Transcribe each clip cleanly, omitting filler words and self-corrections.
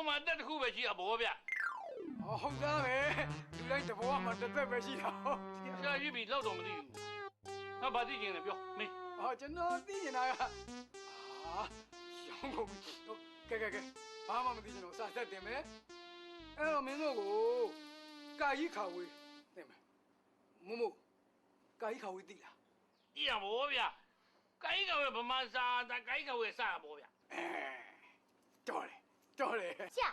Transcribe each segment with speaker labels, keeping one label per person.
Speaker 1: ပေါ်မှာတက်တစ်ခုပဲရှိတာဘောဗျာ
Speaker 2: ဟုတ်သားပဲလူတိုင်းတဘောမှာတစ်သက်ပဲရှိတာ
Speaker 1: ဆရာကြီးပြီလောက်တော့မသိဘူးငါဘာသိချင်လဲပြောမင်း
Speaker 2: ကျွန်တော်သိနေတာကရောင်းကုန်ပြီကဲဘာမှမသိချင်တော့စာသက်တင်မယ်အဲ့တော့မင်းတို့ကိုကာကြီးခါဝေးတင်မယ်မကာကြီးခါဝေးသိလား
Speaker 1: သိရဘောဗျာကိုင်းကဝဲဗမာစာတာကိုင်းကဝဲစတာဘောဗျာ
Speaker 2: တော်တယ်
Speaker 3: ဆရာ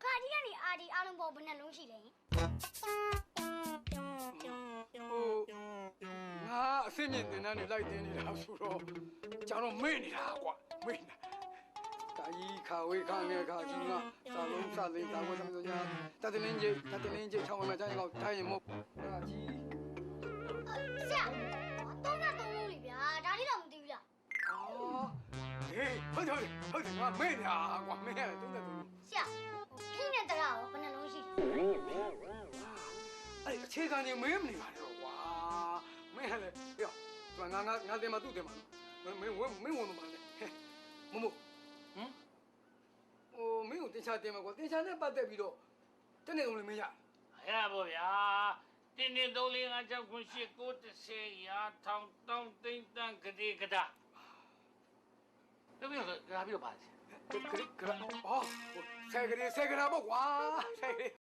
Speaker 3: ခါကြီးကနေအာဒီအားလုံးပေါ်ဘယ်နှလုံးရှိလဲ
Speaker 2: ငါအစင်းမြင့်တင်တန်းနေလိုက်တင်နေတာဆိုတော့ကျွန်တော်မေ့နေတာကွာမေ့နေတာကာကြီးခါဝေးခါငယ်ခါကြီးကစာလုံးစာသိတာကိုသမီးတို့ညာတတလင်းကြီးချောင်းမချမ်းကောက်တိုင်းမို့ကာကြီး
Speaker 3: ဆရာတော့ကသုံးလုံးလေဗျာဒါလေးတော့မသိဘူးလား
Speaker 2: ဟေးဟုတ်တယ်ငါမေ့နေတာကွာမေ့ရတယ်တုံးတယ်
Speaker 3: ဆရာခိနဲ့တရရောဘယ်နှလုံးရှိလဲ
Speaker 2: အဲ့အခြေခံနေမေးမနေပါနဲ့ကွာမင်းဟဲ့လေပြောသူငါတင်မှာသူ့တင်မှာမင်းဝင်တော့ပါလေမမဟိုမင်းကိုတင်ချတင်မှာကွာတင်ချနဲ့ပတ်သက်ပြီးတော့တနေ့ကုန်လည်းမရ
Speaker 1: ရဘောဗျာတင်းတင်း3 4 5 6 9 10 10ရာထောင်တောင်းသိန်းတန်းကတိကတာတပည့်ကဒါပြီးတော့ပါစေ
Speaker 2: ကရအော်ဆယ်ကလေးပေါ့ကွာဆယ်ကလေး